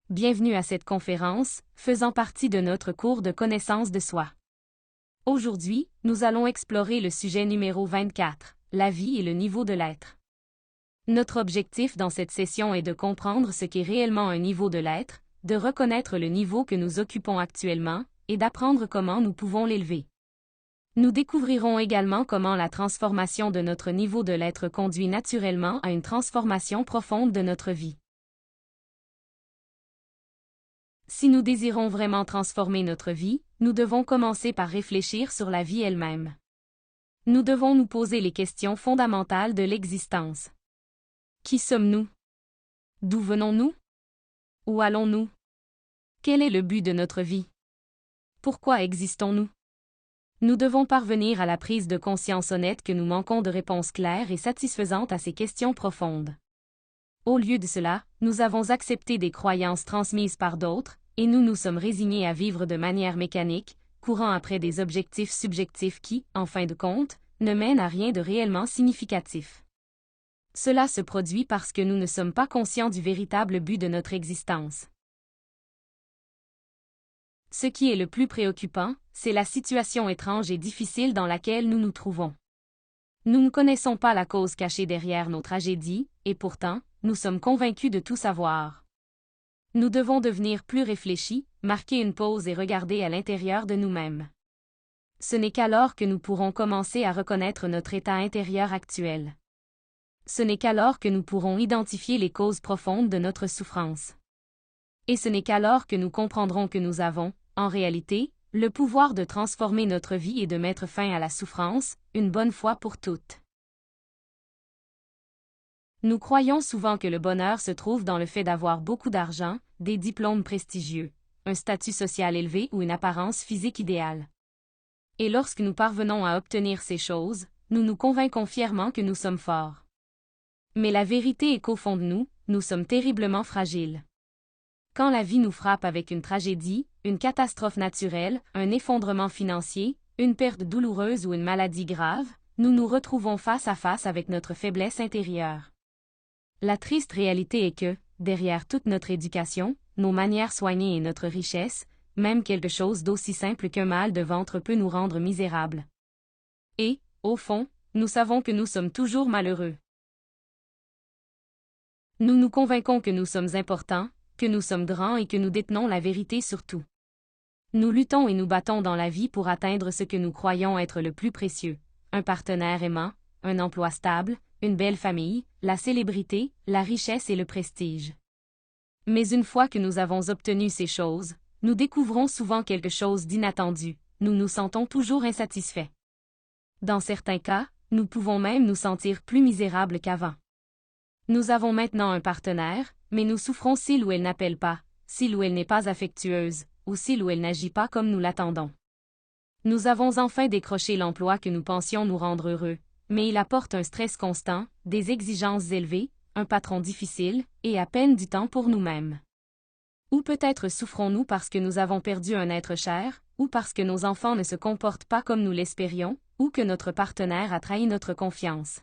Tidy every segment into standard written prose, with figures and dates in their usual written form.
Bienvenue à cette conférence, faisant partie de notre cours de connaissance de soi. Aujourd'hui, nous allons explorer le sujet numéro 24, la vie et le niveau de l'être. Notre objectif dans cette session est de comprendre ce qu'est réellement un niveau de l'être, de reconnaître le niveau que nous occupons actuellement, et d'apprendre comment nous pouvons l'élever. Nous découvrirons également comment la transformation de notre niveau de l'être conduit naturellement à une transformation profonde de notre vie. Si nous désirons vraiment transformer notre vie, nous devons commencer par réfléchir sur la vie elle-même. Nous devons nous poser les questions fondamentales de l'existence. Qui sommes-nous? D'où venons-nous? Où allons-nous? Quel est le but de notre vie? Pourquoi existons-nous? Nous devons parvenir à la prise de conscience honnête que nous manquons de réponses claires et satisfaisantes à ces questions profondes. Au lieu de cela, nous avons accepté des croyances transmises par d'autres, et nous nous sommes résignés à vivre de manière mécanique, courant après des objectifs subjectifs qui, en fin de compte, ne mènent à rien de réellement significatif. Cela se produit parce que nous ne sommes pas conscients du véritable but de notre existence. Ce qui est le plus préoccupant, c'est la situation étrange et difficile dans laquelle nous nous trouvons. Nous ne connaissons pas la cause cachée derrière nos tragédies, et pourtant, nous sommes convaincus de tout savoir. Nous devons devenir plus réfléchis, marquer une pause et regarder à l'intérieur de nous-mêmes. Ce n'est qu'alors que nous pourrons commencer à reconnaître notre état intérieur actuel. Ce n'est qu'alors que nous pourrons identifier les causes profondes de notre souffrance. Et ce n'est qu'alors que nous comprendrons que nous avons, en réalité, le pouvoir de transformer notre vie et de mettre fin à la souffrance, une bonne fois pour toutes. Nous croyons souvent que le bonheur se trouve dans le fait d'avoir beaucoup d'argent, des diplômes prestigieux, un statut social élevé ou une apparence physique idéale. Et lorsque nous parvenons à obtenir ces choses, nous nous convainquons fièrement que nous sommes forts. Mais la vérité est qu'au fond de nous, nous sommes terriblement fragiles. Quand la vie nous frappe avec une tragédie, une catastrophe naturelle, un effondrement financier, une perte douloureuse ou une maladie grave, nous nous retrouvons face à face avec notre faiblesse intérieure. La triste réalité est que, derrière toute notre éducation, nos manières soignées et notre richesse, même quelque chose d'aussi simple qu'un mal de ventre peut nous rendre misérables. Et, au fond, nous savons que nous sommes toujours malheureux. Nous nous convainquons que nous sommes importants, que nous sommes grands et que nous détenons la vérité sur tout. Nous luttons et nous battons dans la vie pour atteindre ce que nous croyons être le plus précieux, un partenaire aimant, un emploi stable, une belle famille, la célébrité, la richesse et le prestige. Mais une fois que nous avons obtenu ces choses, nous découvrons souvent quelque chose d'inattendu, nous nous sentons toujours insatisfaits. Dans certains cas, nous pouvons même nous sentir plus misérables qu'avant. Nous avons maintenant un partenaire, mais nous souffrons s'il ou elle n'appelle pas, s'il ou elle n'est pas affectueuse, ou s'il ou elle n'agit pas comme nous l'attendons. Nous avons enfin décroché l'emploi que nous pensions nous rendre heureux, mais il apporte un stress constant, des exigences élevées, un patron difficile, et à peine du temps pour nous-mêmes. Ou peut-être souffrons-nous parce que nous avons perdu un être cher, ou parce que nos enfants ne se comportent pas comme nous l'espérions, ou que notre partenaire a trahi notre confiance.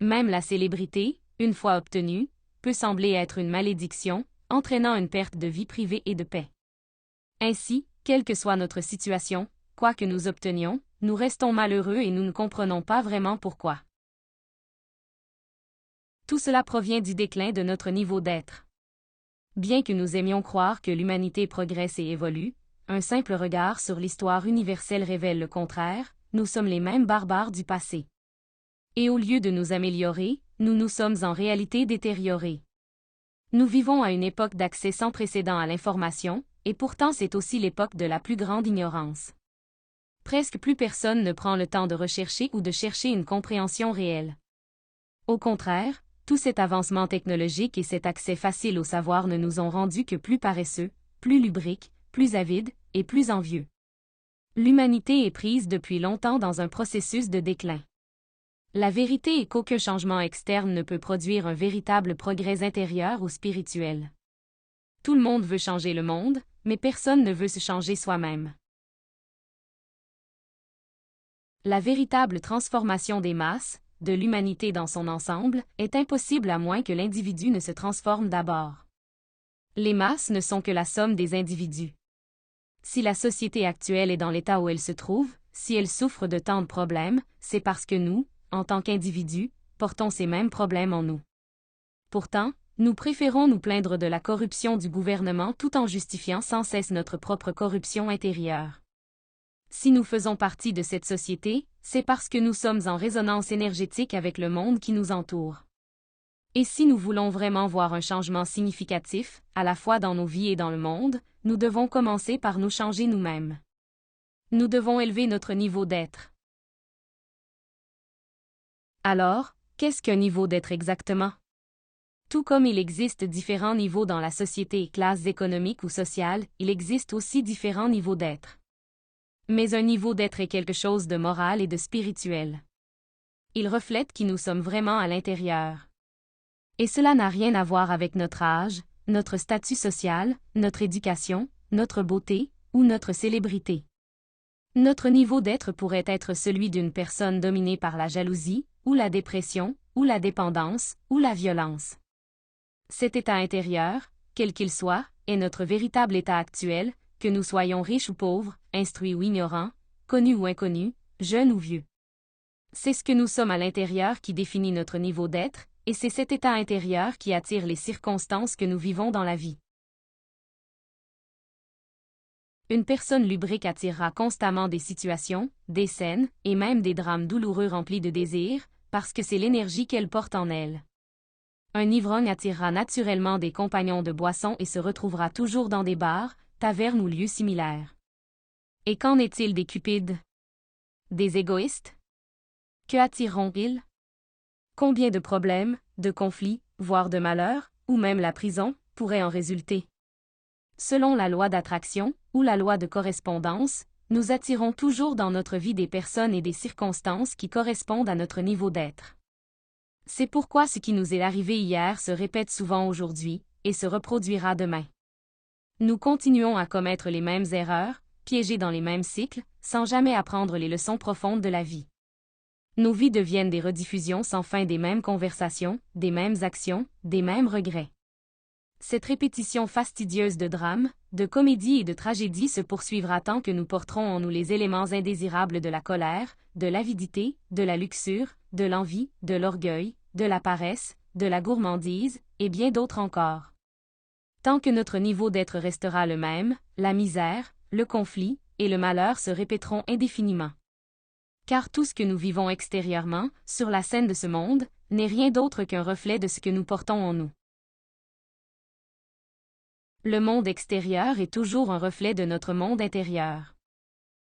Même la célébrité, une fois obtenue, peut sembler être une malédiction, entraînant une perte de vie privée et de paix. Ainsi, quelle que soit notre situation, quoi que nous obtenions, nous restons malheureux et nous ne comprenons pas vraiment pourquoi. Tout cela provient du déclin de notre niveau d'être. Bien que nous aimions croire que l'humanité progresse et évolue, un simple regard sur l'histoire universelle révèle le contraire, nous sommes les mêmes barbares du passé. Et au lieu de nous améliorer, nous nous sommes en réalité détériorés. Nous vivons à une époque d'accès sans précédent à l'information, et pourtant c'est aussi l'époque de la plus grande ignorance. Presque plus personne ne prend le temps de rechercher ou de chercher une compréhension réelle. Au contraire, tout cet avancement technologique et cet accès facile au savoir ne nous ont rendus que plus paresseux, plus lubriques, plus avides, et plus envieux. L'humanité est prise depuis longtemps dans un processus de déclin. La vérité est qu'aucun changement externe ne peut produire un véritable progrès intérieur ou spirituel. Tout le monde veut changer le monde, mais personne ne veut se changer soi-même. La véritable transformation des masses, de l'humanité dans son ensemble, est impossible à moins que l'individu ne se transforme d'abord. Les masses ne sont que la somme des individus. Si la société actuelle est dans l'état où elle se trouve, si elle souffre de tant de problèmes, c'est parce que nous, en tant qu'individus, portons ces mêmes problèmes en nous. Pourtant, nous préférons nous plaindre de la corruption du gouvernement tout en justifiant sans cesse notre propre corruption intérieure. Si nous faisons partie de cette société, c'est parce que nous sommes en résonance énergétique avec le monde qui nous entoure. Et si nous voulons vraiment voir un changement significatif, à la fois dans nos vies et dans le monde, nous devons commencer par nous changer nous-mêmes. Nous devons élever notre niveau d'être. Alors, qu'est-ce qu'un niveau d'être exactement? Tout comme il existe différents niveaux dans la société et classes économiques ou sociales, il existe aussi différents niveaux d'être. Mais un niveau d'être est quelque chose de moral et de spirituel. Il reflète qui nous sommes vraiment à l'intérieur. Et cela n'a rien à voir avec notre âge, notre statut social, notre éducation, notre beauté ou notre célébrité. Notre niveau d'être pourrait être celui d'une personne dominée par la jalousie, ou la dépression, ou la dépendance, ou la violence. Cet état intérieur, quel qu'il soit, est notre véritable état actuel, que nous soyons riches ou pauvres, instruits ou ignorants, connus ou inconnus, jeunes ou vieux. C'est ce que nous sommes à l'intérieur qui définit notre niveau d'être, et c'est cet état intérieur qui attire les circonstances que nous vivons dans la vie. Une personne lubrique attirera constamment des situations, des scènes, et même des drames douloureux remplis de désir, parce que c'est l'énergie qu'elle porte en elle. Un ivrogne attirera naturellement des compagnons de boisson et se retrouvera toujours dans des bars, tavernes ou lieux similaires. Et qu'en est-il des cupides? Des égoïstes? Que attireront-ils? Combien de problèmes, de conflits, voire de malheurs, ou même la prison, pourraient en résulter? Selon la loi d'attraction, ou la loi de correspondance, nous attirons toujours dans notre vie des personnes et des circonstances qui correspondent à notre niveau d'être. C'est pourquoi ce qui nous est arrivé hier se répète souvent aujourd'hui, et se reproduira demain. Nous continuons à commettre les mêmes erreurs, piégés dans les mêmes cycles, sans jamais apprendre les leçons profondes de la vie. Nos vies deviennent des rediffusions sans fin des mêmes conversations, des mêmes actions, des mêmes regrets. Cette répétition fastidieuse de drames, de comédies et de tragédies se poursuivra tant que nous porterons en nous les éléments indésirables de la colère, de l'avidité, de la luxure, de l'envie, de l'orgueil, de la paresse, de la gourmandise, et bien d'autres encore. Tant que notre niveau d'être restera le même, la misère, le conflit et le malheur se répéteront indéfiniment. Car tout ce que nous vivons extérieurement, sur la scène de ce monde, n'est rien d'autre qu'un reflet de ce que nous portons en nous. Le monde extérieur est toujours un reflet de notre monde intérieur.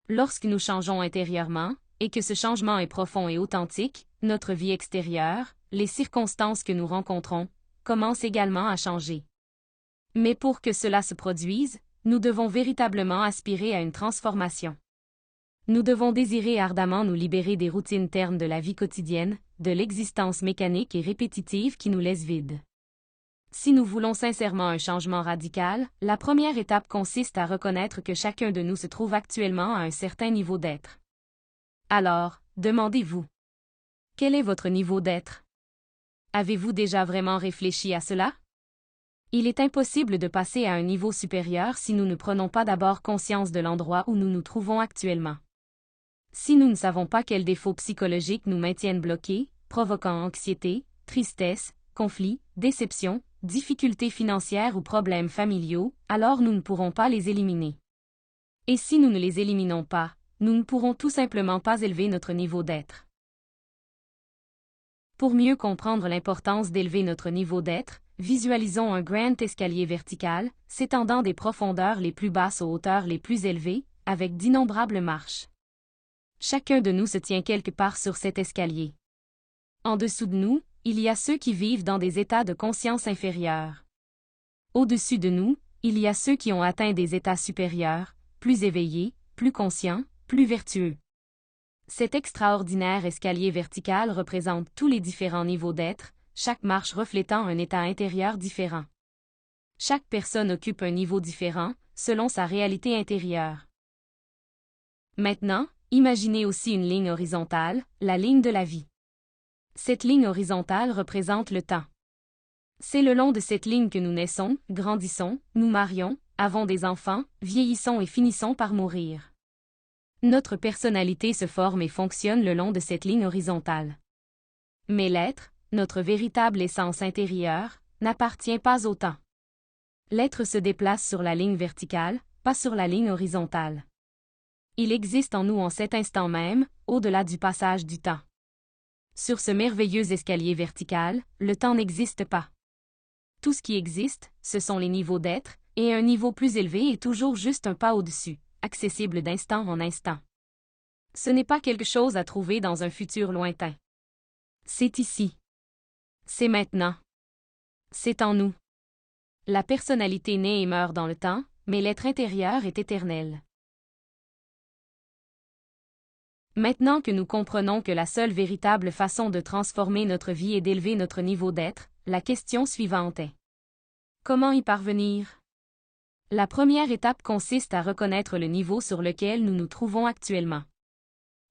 Lorsque nous changeons intérieurement, et que ce changement est profond et authentique, notre vie extérieure, les circonstances que nous rencontrons, commencent également à changer. Mais pour que cela se produise, nous devons véritablement aspirer à une transformation. Nous devons désirer ardemment nous libérer des routines ternes de la vie quotidienne, de l'existence mécanique et répétitive qui nous laisse vides. Si nous voulons sincèrement un changement radical, la première étape consiste à reconnaître que chacun de nous se trouve actuellement à un certain niveau d'être. Alors, demandez-vous, quel est votre niveau d'être? Avez-vous déjà vraiment réfléchi à cela? Il est impossible de passer à un niveau supérieur si nous ne prenons pas d'abord conscience de l'endroit où nous nous trouvons actuellement. Si nous ne savons pas quels défauts psychologiques nous maintiennent bloqués, provoquant anxiété, tristesse, conflits, déception, difficultés financières ou problèmes familiaux, alors nous ne pourrons pas les éliminer. Et si nous ne les éliminons pas, nous ne pourrons tout simplement pas élever notre niveau d'être. Pour mieux comprendre l'importance d'élever notre niveau d'être, visualisons un grand escalier vertical, s'étendant des profondeurs les plus basses aux hauteurs les plus élevées, avec d'innombrables marches. Chacun de nous se tient quelque part sur cet escalier. En dessous de nous, il y a ceux qui vivent dans des états de conscience inférieurs. Au-dessus de nous, il y a ceux qui ont atteint des états supérieurs, plus éveillés, plus conscients, plus vertueux. Cet extraordinaire escalier vertical représente tous les différents niveaux d'être, chaque marche reflétant un état intérieur différent. Chaque personne occupe un niveau différent, selon sa réalité intérieure. Maintenant, imaginez aussi une ligne horizontale, la ligne de la vie. Cette ligne horizontale représente le temps. C'est le long de cette ligne que nous naissons, grandissons, nous marions, avons des enfants, vieillissons et finissons par mourir. Notre personnalité se forme et fonctionne le long de cette ligne horizontale. Mais l'être, notre véritable essence intérieure, n'appartient pas au temps. L'être se déplace sur la ligne verticale, pas sur la ligne horizontale. Il existe en nous en cet instant même, au-delà du passage du temps. Sur ce merveilleux escalier vertical, le temps n'existe pas. Tout ce qui existe, ce sont les niveaux d'être, et un niveau plus élevé est toujours juste un pas au-dessus, accessible d'instant en instant. Ce n'est pas quelque chose à trouver dans un futur lointain. C'est ici. C'est maintenant. C'est en nous. La personnalité naît et meurt dans le temps, mais l'être intérieur est éternel. Maintenant que nous comprenons que la seule véritable façon de transformer notre vie est d'élever notre niveau d'être, la question suivante est: comment y parvenir? La première étape consiste à reconnaître le niveau sur lequel nous nous trouvons actuellement.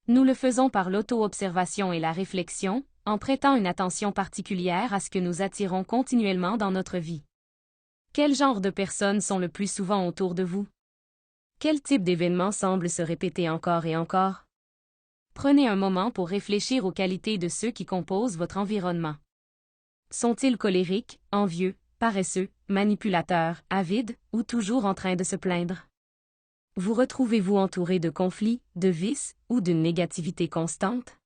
Nous le faisons par l'auto-observation et la réflexion, en prêtant une attention particulière à ce que nous attirons continuellement dans notre vie. Quel genre de personnes sont le plus souvent autour de vous? Quel type d'événements semble se répéter encore et encore? Prenez un moment pour réfléchir aux qualités de ceux qui composent votre environnement. Sont-ils colériques, envieux, paresseux, manipulateurs, avides, ou toujours en train de se plaindre? Vous retrouvez-vous entouré de conflits, de vices, ou d'une négativité constante?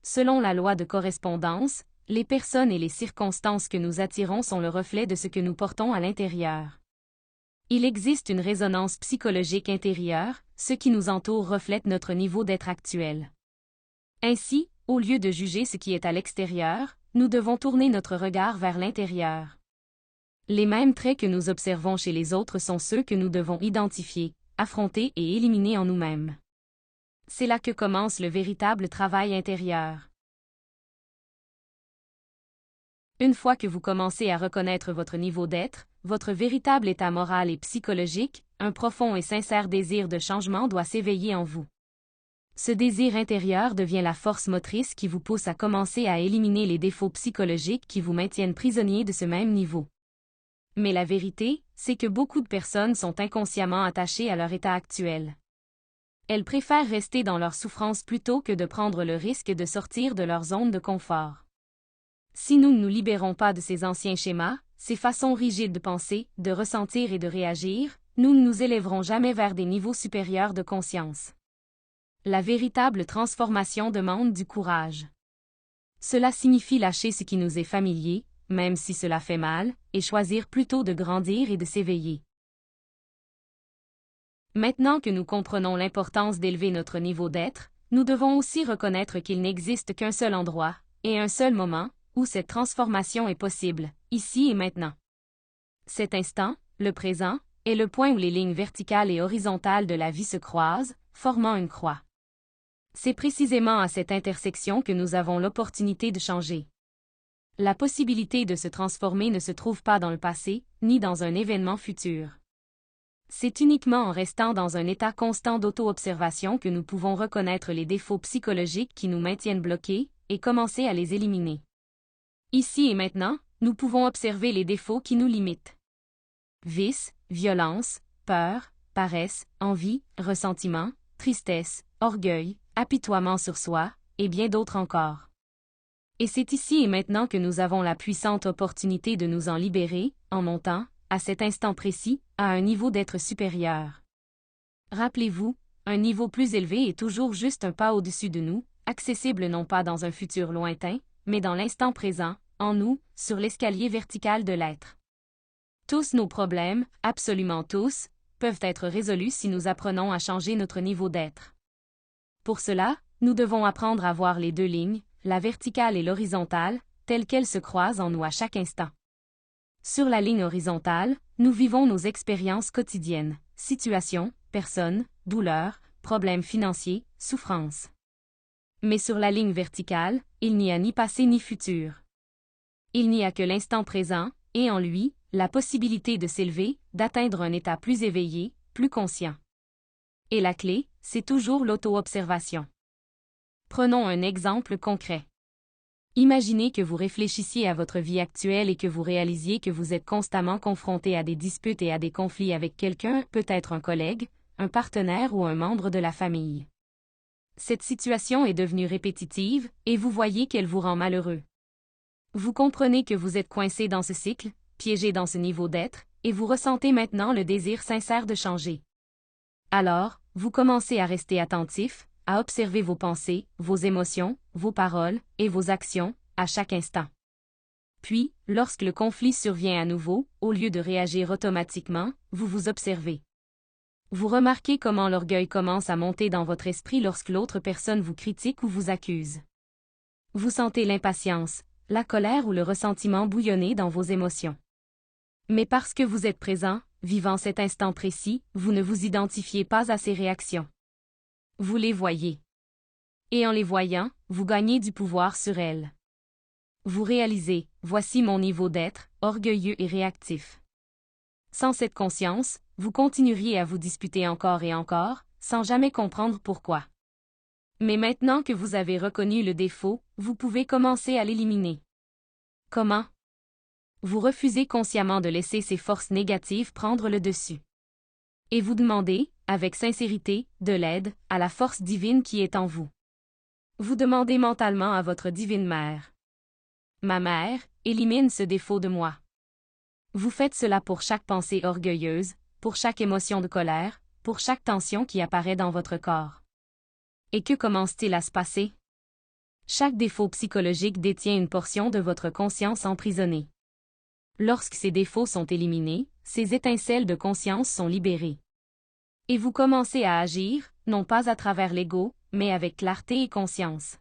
Selon la loi de correspondance, les personnes et les circonstances que nous attirons sont le reflet de ce que nous portons à l'intérieur. Il existe une résonance psychologique intérieure, ce qui nous entoure reflète notre niveau d'être actuel. Ainsi, au lieu de juger ce qui est à l'extérieur, nous devons tourner notre regard vers l'intérieur. Les mêmes traits que nous observons chez les autres sont ceux que nous devons identifier, affronter et éliminer en nous-mêmes. C'est là que commence le véritable travail intérieur. Une fois que vous commencez à reconnaître votre niveau d'être, votre véritable état moral et psychologique, un profond et sincère désir de changement doit s'éveiller en vous. Ce désir intérieur devient la force motrice qui vous pousse à commencer à éliminer les défauts psychologiques qui vous maintiennent prisonnier de ce même niveau. Mais la vérité, c'est que beaucoup de personnes sont inconsciemment attachées à leur état actuel. Elles préfèrent rester dans leur souffrance plutôt que de prendre le risque de sortir de leur zone de confort. Si nous ne nous libérons pas de ces anciens schémas, ces façons rigides de penser, de ressentir et de réagir, nous ne nous élèverons jamais vers des niveaux supérieurs de conscience. La véritable transformation demande du courage. Cela signifie lâcher ce qui nous est familier, même si cela fait mal, et choisir plutôt de grandir et de s'éveiller. Maintenant que nous comprenons l'importance d'élever notre niveau d'être, nous devons aussi reconnaître qu'il n'existe qu'un seul endroit, et un seul moment, où cette transformation est possible, ici et maintenant. Cet instant, le présent, est le point où les lignes verticales et horizontales de la vie se croisent, formant une croix. C'est précisément à cette intersection que nous avons l'opportunité de changer. La possibilité de se transformer ne se trouve pas dans le passé, ni dans un événement futur. C'est uniquement en restant dans un état constant d'auto-observation que nous pouvons reconnaître les défauts psychologiques qui nous maintiennent bloqués, et commencer à les éliminer. Ici et maintenant, nous pouvons observer les défauts qui nous limitent. Vices, violence, peur, paresse, envie, ressentiment, tristesse, orgueil, apitoiement sur soi, et bien d'autres encore. Et c'est ici et maintenant que nous avons la puissante opportunité de nous en libérer, en montant, à cet instant précis, à un niveau d'être supérieur. Rappelez-vous, un niveau plus élevé est toujours juste un pas au-dessus de nous, accessible non pas dans un futur lointain, mais dans l'instant présent, en nous, sur l'escalier vertical de l'être. Tous nos problèmes, absolument tous, peuvent être résolus si nous apprenons à changer notre niveau d'être. Pour cela, nous devons apprendre à voir les deux lignes, la verticale et l'horizontale, telles qu'elles se croisent en nous à chaque instant. Sur la ligne horizontale, nous vivons nos expériences quotidiennes, situations, personnes, douleurs, problèmes financiers, souffrances. Mais sur la ligne verticale, il n'y a ni passé ni futur. Il n'y a que l'instant présent, et en lui, la possibilité de s'élever, d'atteindre un état plus éveillé, plus conscient. Et la clé, c'est toujours l'auto-observation. Prenons un exemple concret. Imaginez que vous réfléchissiez à votre vie actuelle et que vous réalisiez que vous êtes constamment confronté à des disputes et à des conflits avec quelqu'un, peut-être un collègue, un partenaire ou un membre de la famille. Cette situation est devenue répétitive, et vous voyez qu'elle vous rend malheureux. Vous comprenez que vous êtes coincé dans ce cycle, piégé dans ce niveau d'être, et vous ressentez maintenant le désir sincère de changer. Alors, vous commencez à rester attentif, à observer vos pensées, vos émotions, vos paroles et vos actions, à chaque instant. Puis, lorsque le conflit survient à nouveau, au lieu de réagir automatiquement, vous vous observez. Vous remarquez comment l'orgueil commence à monter dans votre esprit lorsque l'autre personne vous critique ou vous accuse. Vous sentez l'impatience, la colère ou le ressentiment bouillonner dans vos émotions. Mais parce que vous êtes présent, vivant cet instant précis, vous ne vous identifiez pas à ces réactions. Vous les voyez. Et en les voyant, vous gagnez du pouvoir sur elles. Vous réalisez, voici mon niveau d'être, orgueilleux et réactif. Sans cette conscience, vous continueriez à vous disputer encore et encore, sans jamais comprendre pourquoi. Mais maintenant que vous avez reconnu le défaut, vous pouvez commencer à l'éliminer. Comment? Vous refusez consciemment de laisser ces forces négatives prendre le dessus. Et vous demandez, avec sincérité, de l'aide, à la force divine qui est en vous. Vous demandez mentalement à votre divine mère. Ma mère, élimine ce défaut de moi. Vous faites cela pour chaque pensée orgueilleuse, pour chaque émotion de colère, pour chaque tension qui apparaît dans votre corps. Et que commence-t-il à se passer? Chaque défaut psychologique détient une portion de votre conscience emprisonnée. Lorsque ces défauts sont éliminés, ces étincelles de conscience sont libérées. Et vous commencez à agir, non pas à travers l'ego, mais avec clarté et conscience.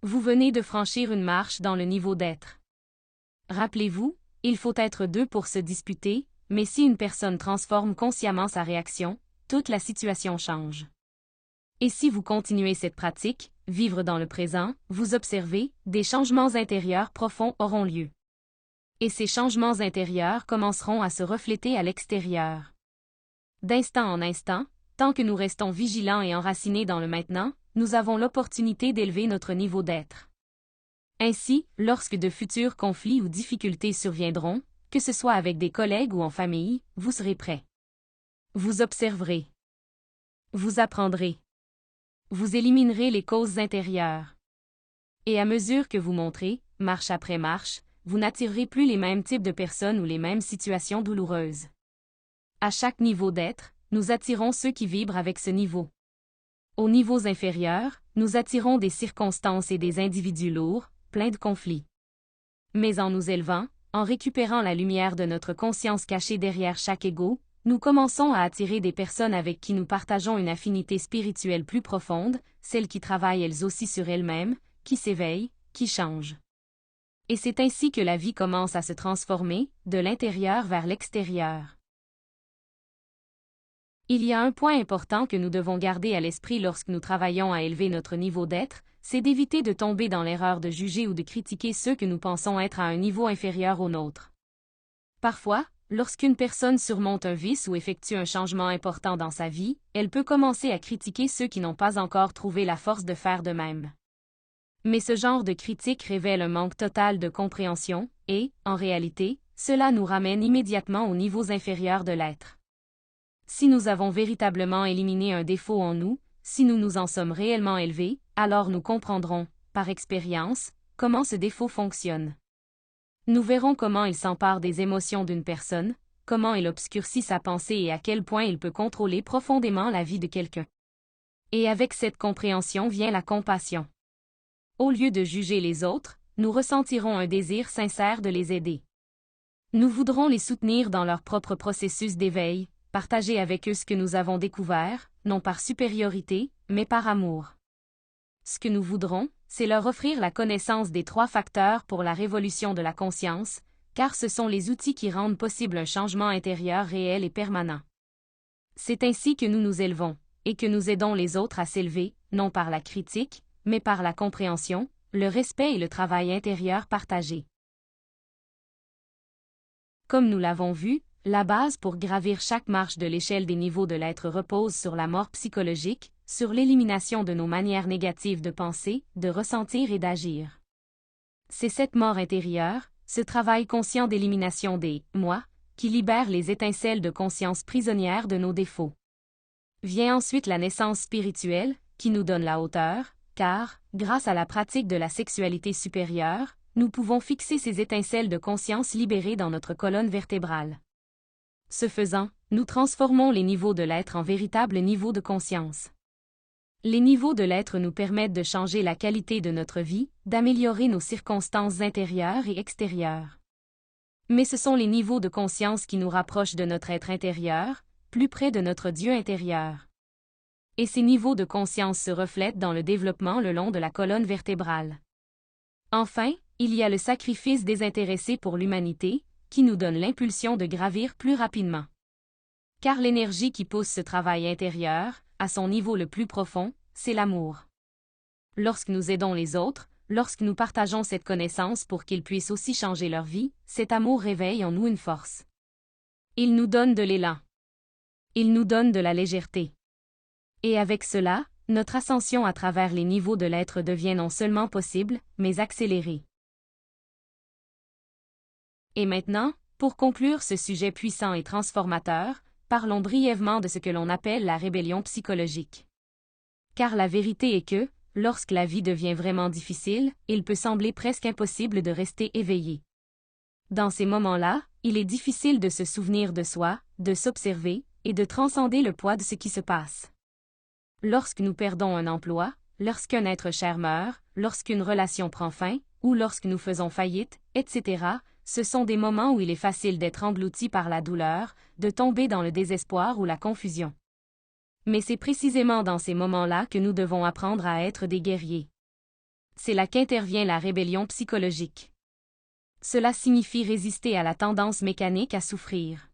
Vous venez de franchir une marche dans le niveau d'être. Rappelez-vous, il faut être deux pour se disputer, mais si une personne transforme consciemment sa réaction, toute la situation change. Et si vous continuez cette pratique, vivre dans le présent, vous observez, des changements intérieurs profonds auront lieu. Et ces changements intérieurs commenceront à se refléter à l'extérieur. D'instant en instant, tant que nous restons vigilants et enracinés dans le maintenant, nous avons l'opportunité d'élever notre niveau d'être. Ainsi, lorsque de futurs conflits ou difficultés surviendront, que ce soit avec des collègues ou en famille, vous serez prêt. Vous observerez. Vous apprendrez. Vous éliminerez les causes intérieures. Et à mesure que vous montrez, marche après marche, vous n'attirerez plus les mêmes types de personnes ou les mêmes situations douloureuses. À chaque niveau d'être, nous attirons ceux qui vibrent avec ce niveau. Aux niveaux inférieurs, nous attirons des circonstances et des individus lourds, pleins de conflits. Mais en nous élevant, en récupérant la lumière de notre conscience cachée derrière chaque ego, nous commençons à attirer des personnes avec qui nous partageons une affinité spirituelle plus profonde, celles qui travaillent elles aussi sur elles-mêmes, qui s'éveillent, qui changent. Et c'est ainsi que la vie commence à se transformer, de l'intérieur vers l'extérieur. Il y a un point important que nous devons garder à l'esprit lorsque nous travaillons à élever notre niveau d'être, c'est d'éviter de tomber dans l'erreur de juger ou de critiquer ceux que nous pensons être à un niveau inférieur au nôtre. Parfois, lorsqu'une personne surmonte un vice ou effectue un changement important dans sa vie, elle peut commencer à critiquer ceux qui n'ont pas encore trouvé la force de faire de même. Mais ce genre de critique révèle un manque total de compréhension, et, en réalité, cela nous ramène immédiatement aux niveaux inférieurs de l'être. Si nous avons véritablement éliminé un défaut en nous, si nous nous en sommes réellement élevés, alors nous comprendrons, par expérience, comment ce défaut fonctionne. Nous verrons comment il s'empare des émotions d'une personne, comment il obscurcit sa pensée et à quel point il peut contrôler profondément la vie de quelqu'un. Et avec cette compréhension vient la compassion. Au lieu de juger les autres, nous ressentirons un désir sincère de les aider. Nous voudrons les soutenir dans leur propre processus d'éveil, partager avec eux ce que nous avons découvert, non par supériorité, mais par amour. Ce que nous voudrons, c'est leur offrir la connaissance des 3 facteurs pour la révolution de la conscience, car ce sont les outils qui rendent possible un changement intérieur réel et permanent. C'est ainsi que nous nous élevons, et que nous aidons les autres à s'élever, non par la critique, mais par la compréhension, le respect et le travail intérieur partagé. Comme nous l'avons vu, la base pour gravir chaque marche de l'échelle des niveaux de l'être repose sur la mort psychologique, sur l'élimination de nos manières négatives de penser, de ressentir et d'agir. C'est cette mort intérieure, ce travail conscient d'élimination des « moi », qui libère les étincelles de conscience prisonnières de nos défauts. Vient ensuite la naissance spirituelle, qui nous donne la hauteur, car, grâce à la pratique de la sexualité supérieure, nous pouvons fixer ces étincelles de conscience libérées dans notre colonne vertébrale. Ce faisant, nous transformons les niveaux de l'être en véritables niveaux de conscience. Les niveaux de l'être nous permettent de changer la qualité de notre vie, d'améliorer nos circonstances intérieures et extérieures. Mais ce sont les niveaux de conscience qui nous rapprochent de notre être intérieur, plus près de notre Dieu intérieur. Et ces niveaux de conscience se reflètent dans le développement le long de la colonne vertébrale. Enfin, il y a le sacrifice désintéressé pour l'humanité, qui nous donne l'impulsion de gravir plus rapidement. Car l'énergie qui pousse ce travail intérieur, à son niveau le plus profond, c'est l'amour. Lorsque nous aidons les autres, lorsque nous partageons cette connaissance pour qu'ils puissent aussi changer leur vie, cet amour réveille en nous une force. Il nous donne de l'élan. Il nous donne de la légèreté. Et avec cela, notre ascension à travers les niveaux de l'être devient non seulement possible, mais accélérée. Et maintenant, pour conclure ce sujet puissant et transformateur, parlons brièvement de ce que l'on appelle la rébellion psychologique. Car la vérité est que, lorsque la vie devient vraiment difficile, il peut sembler presque impossible de rester éveillé. Dans ces moments-là, il est difficile de se souvenir de soi, de s'observer, et de transcender le poids de ce qui se passe. Lorsque nous perdons un emploi, lorsqu'un être cher meurt, lorsqu'une relation prend fin, ou lorsque nous faisons faillite, etc., ce sont des moments où il est facile d'être englouti par la douleur, de tomber dans le désespoir ou la confusion. Mais c'est précisément dans ces moments-là que nous devons apprendre à être des guerriers. C'est là qu'intervient la rébellion psychologique. Cela signifie résister à la tendance mécanique à souffrir.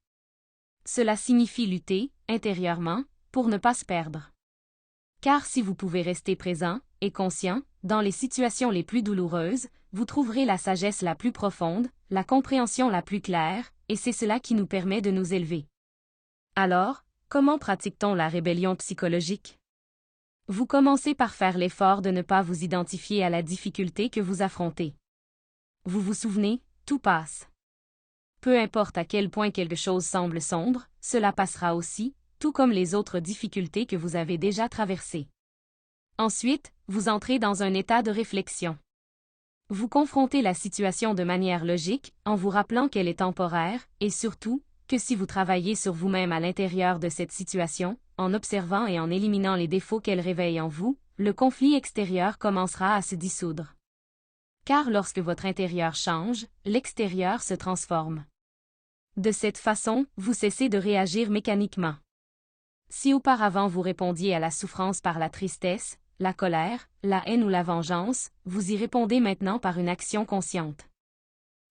Cela signifie lutter, intérieurement, pour ne pas se perdre. Car si vous pouvez rester présent et conscient, dans les situations les plus douloureuses, vous trouverez la sagesse la plus profonde, la compréhension la plus claire, et c'est cela qui nous permet de nous élever. Alors, comment pratique-t-on la rébellion psychologique? Vous commencez par faire l'effort de ne pas vous identifier à la difficulté que vous affrontez. Vous vous souvenez, tout passe. Peu importe à quel point quelque chose semble sombre, cela passera aussi, tout comme les autres difficultés que vous avez déjà traversées. Ensuite, vous entrez dans un état de réflexion. Vous confrontez la situation de manière logique, en vous rappelant qu'elle est temporaire, et surtout, que si vous travaillez sur vous-même à l'intérieur de cette situation, en observant et en éliminant les défauts qu'elle réveille en vous, le conflit extérieur commencera à se dissoudre. Car lorsque votre intérieur change, l'extérieur se transforme. De cette façon, vous cessez de réagir mécaniquement. Si auparavant vous répondiez à la souffrance par la tristesse, la colère, la haine ou la vengeance, vous y répondez maintenant par une action consciente.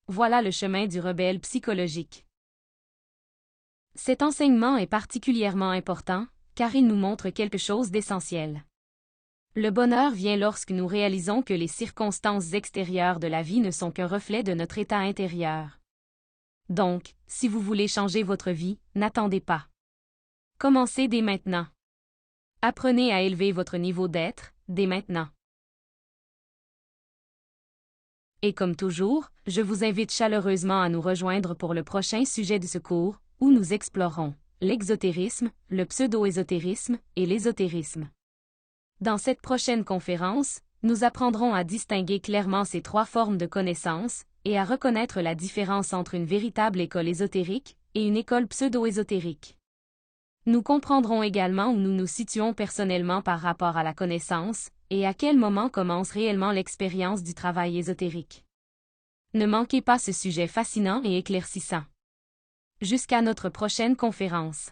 Voilà le chemin du rebelle psychologique. Cet enseignement est particulièrement important, car il nous montre quelque chose d'essentiel. Le bonheur vient lorsque nous réalisons que les circonstances extérieures de la vie ne sont qu'un reflet de notre état intérieur. Donc, si vous voulez changer votre vie, n'attendez pas. Commencez dès maintenant. Apprenez à élever votre niveau d'être, dès maintenant. Et comme toujours, je vous invite chaleureusement à nous rejoindre pour le prochain sujet de ce cours, où nous explorerons l'exotérisme, le pseudo-ésotérisme et l'ésotérisme. Dans cette prochaine conférence, nous apprendrons à distinguer clairement ces trois formes de connaissances, et à reconnaître la différence entre une véritable école ésotérique et une école pseudo-ésotérique. Nous comprendrons également où nous nous situons personnellement par rapport à la connaissance, et à quel moment commence réellement l'expérience du travail ésotérique. Ne manquez pas ce sujet fascinant et éclaircissant. Jusqu'à notre prochaine conférence.